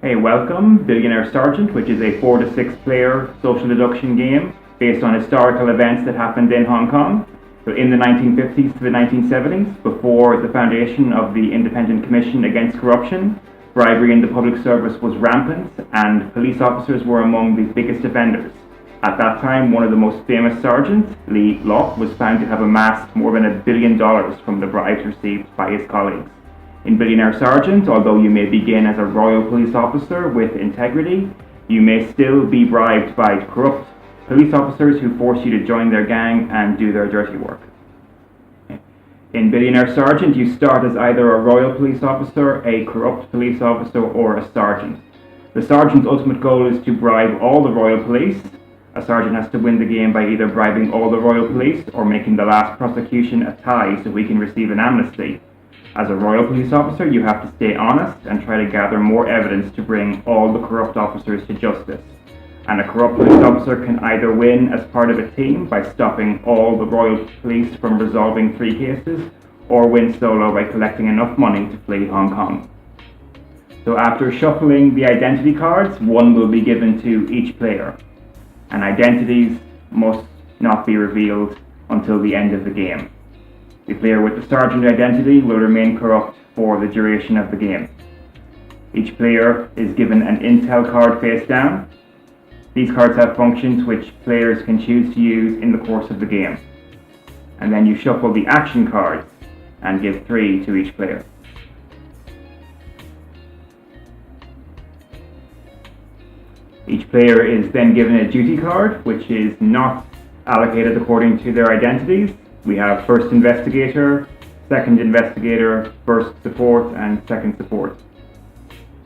Hey, welcome, Billionaire Sergeant, which is a 4 to 6 player social deduction game based on historical events that happened in Hong Kong. So in the 1950s to the 1970s, before the foundation of the Independent Commission Against Corruption, bribery in the public service was rampant and police officers were among the biggest offenders. At that time, one of the most famous sergeants, Lee Locke, was found to have amassed more than $1 billion from the bribes received by his colleagues. In Billionaire Sergeant, although you may begin as a royal police officer with integrity, you may still be bribed by corrupt police officers who force you to join their gang and do their dirty work. In Billionaire Sergeant, you start as either a royal police officer, a corrupt police officer, or a sergeant. The sergeant's ultimate goal is to bribe all the royal police. A sergeant has to win the game by either bribing all the royal police or making the last prosecution a tie so we can receive an amnesty. As a royal police officer, you have to stay honest and try to gather more evidence to bring all the corrupt officers to justice. And a corrupt police officer can either win as part of a team by stopping all the royal police from resolving 3 cases, or win solo by collecting enough money to flee Hong Kong. So after shuffling the identity cards, one will be given to each player. And identities must not be revealed until the end of the game. The player with the sergeant identity will remain corrupt for the duration of the game. Each player is given an intel card face down. These cards have functions which players can choose to use in the course of the game. And then you shuffle the action cards and give 3 to each player. Each player is then given a duty card, which is not allocated according to their identities. We have first investigator, second investigator, first support, and second support.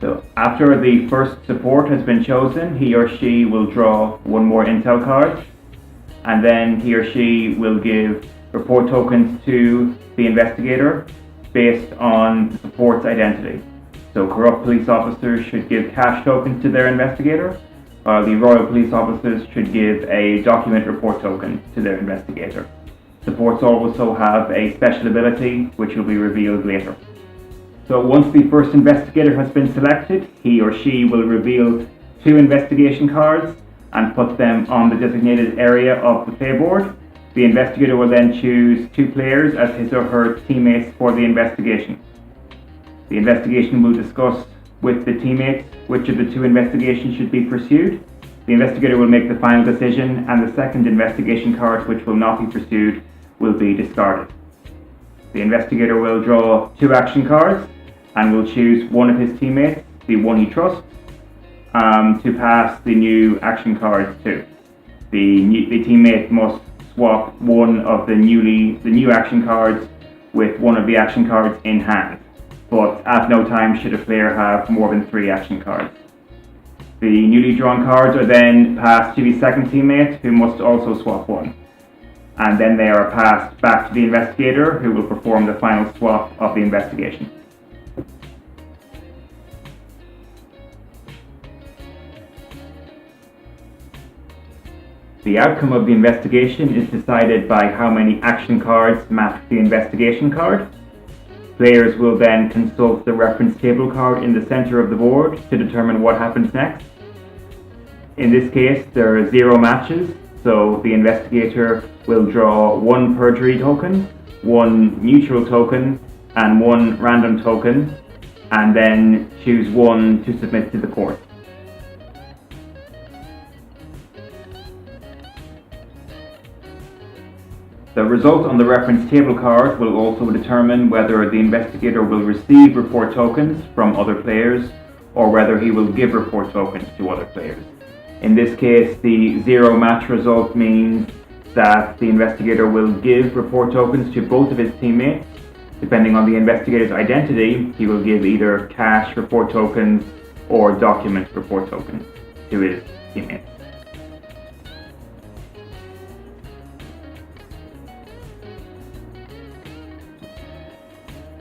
So after the first support has been chosen, he or she will draw 1 more intel card, and then he or she will give report tokens to the investigator based on the support's identity. So corrupt police officers should give cash tokens to their investigator, while the royal police officers should give a document report token to their investigator. Supports also have a special ability which will be revealed later. So once the first investigator has been selected, he or she will reveal 2 investigation cards and put them on the designated area of the playboard. The investigator will then choose 2 players as his or her teammates for the investigation. The investigation will discuss with the teammates which of the 2 investigations should be pursued. The investigator will make the final decision, and the second investigation card, which will not be pursued, will be discarded. The investigator will draw 2 action cards and will choose one of his teammates, the one he trusts, to pass the new action cards to. The teammate must swap one of the new action cards with one of the action cards in hand, but at no time should a player have more than 3 action cards. The newly drawn cards are then passed to the second teammate, who must also swap one. And then they are passed back to the investigator, who will perform the final swap of the investigation. The outcome of the investigation is decided by how many action cards match the investigation card. Players will then consult the reference table card in the center of the board to determine what happens next. In this case, there are 0 matches, so the investigator will draw 1 perjury token, 1 neutral token, and 1 random token, and then choose 1 to submit to the court. The result on the reference table card will also determine whether the investigator will receive report tokens from other players or whether he will give report tokens to other players. In this case, the 0 match result means that the investigator will give report tokens to both of his teammates. Depending on the investigator's identity, he will give either cash report tokens or document report tokens to his teammates.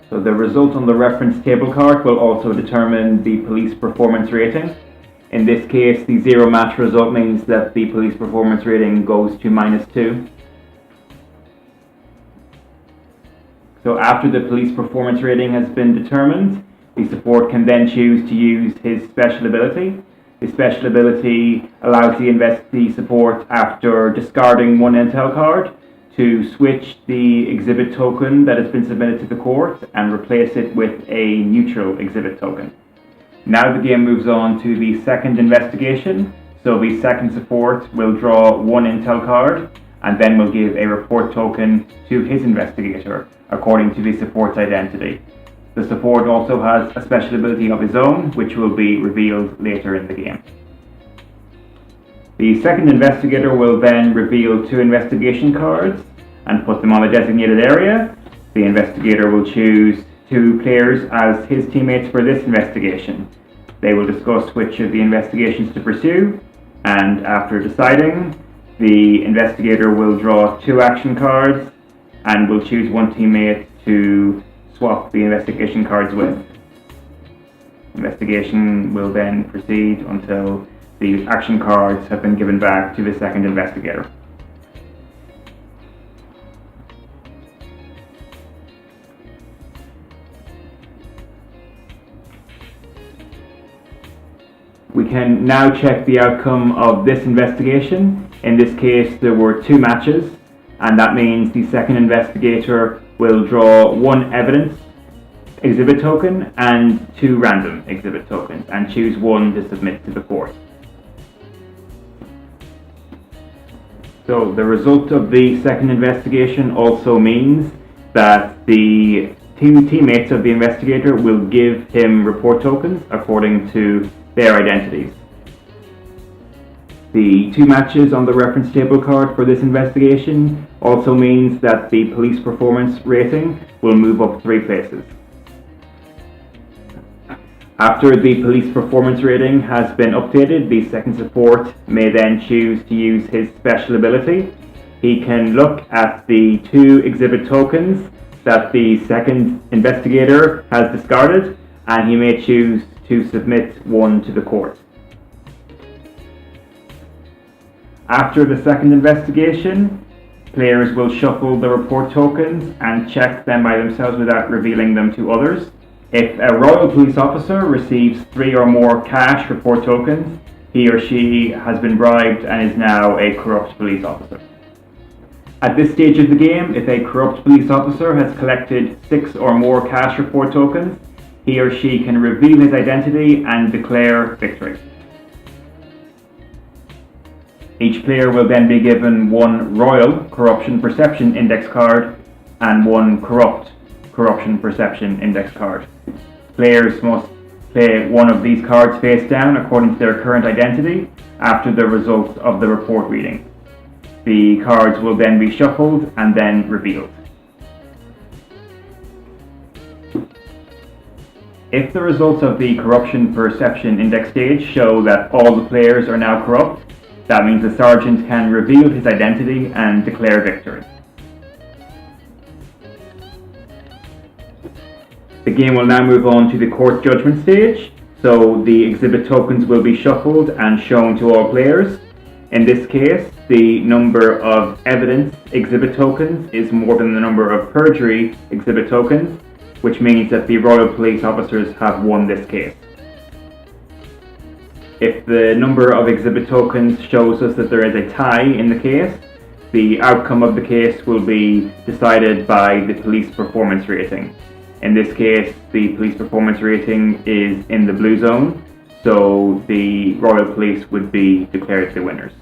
So the result on the reference table card will also determine the police performance rating. In this case, the 0 match result means that the police performance rating goes to -2. So after the police performance rating has been determined, The support can then choose to use his special ability. The special ability allows the support, after discarding one intel card, to switch the exhibit token that has been submitted to the court and replace it with a neutral exhibit token. Now the game moves on to the second investigation. So the second support will draw one intel card and then will give a report token to his investigator according to the support's identity. The support also has a special ability of his own, which will be revealed later in the game. The second investigator will then reveal two investigation cards and put them on a designated area. The investigator will choose two players as his teammates for this investigation. They will discuss which of the investigations to pursue, and after deciding, the investigator will draw two action cards and will choose one teammate to swap the investigation cards with. Investigation will then proceed until the action cards have been given back to the second investigator. We can now check the outcome of this investigation. In this case, there were two matches, and that means the second investigator will draw one evidence exhibit token and two random exhibit tokens and choose one to submit to the court. So the result of the second investigation also means that the teammates of the investigator will give him report tokens according to their identities. The two matches on the reference table card for this investigation also means that the police performance rating will move up 3 places. After the police performance rating has been updated, the second support may then choose to use his special ability. He can look at the two exhibit tokens that the second investigator has discarded, and he may choose to submit one to the court. After the second investigation, players will shuffle the report tokens and check them by themselves without revealing them to others. If a royal police officer receives 3 or more cash report tokens, he or she has been bribed and is now a corrupt police officer. At this stage of the game, if a corrupt police officer has collected 6 or more cash report tokens, he or she can reveal his identity and declare victory. Each player will then be given one Royal Corruption Perception Index card and one Corrupt Corruption Perception Index card. Players must play one of these cards face down according to their current identity after the results of the report reading. The cards will then be shuffled and then revealed. If the results of the Corruption Perception Index stage show that all the players are now corrupt, that means the Sergeant can reveal his identity and declare victory. The game will now move on to the court judgment stage, so the exhibit tokens will be shuffled and shown to all players. In this case, the number of evidence exhibit tokens is more than the number of perjury exhibit tokens, which means that the Royal Police officers have won this case. If the number of exhibit tokens shows us that there is a tie in the case, the outcome of the case will be decided by the police performance rating. In this case, the police performance rating is in the blue zone, so the Royal Police would be declared the winners.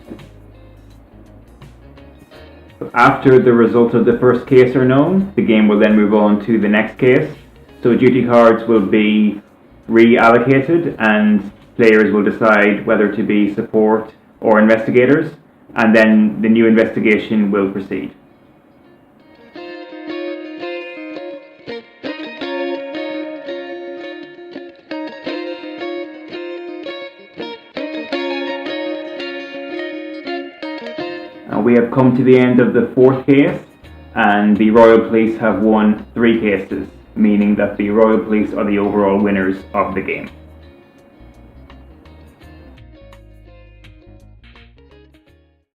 After the results of the first case are known, the game will then move on to the next case. So duty cards will be reallocated and players will decide whether to be support or investigators, and then the new investigation will proceed. We have come to the end of the fourth case, and the Royal Police have won 3 cases, meaning that the Royal Police are the overall winners of the game.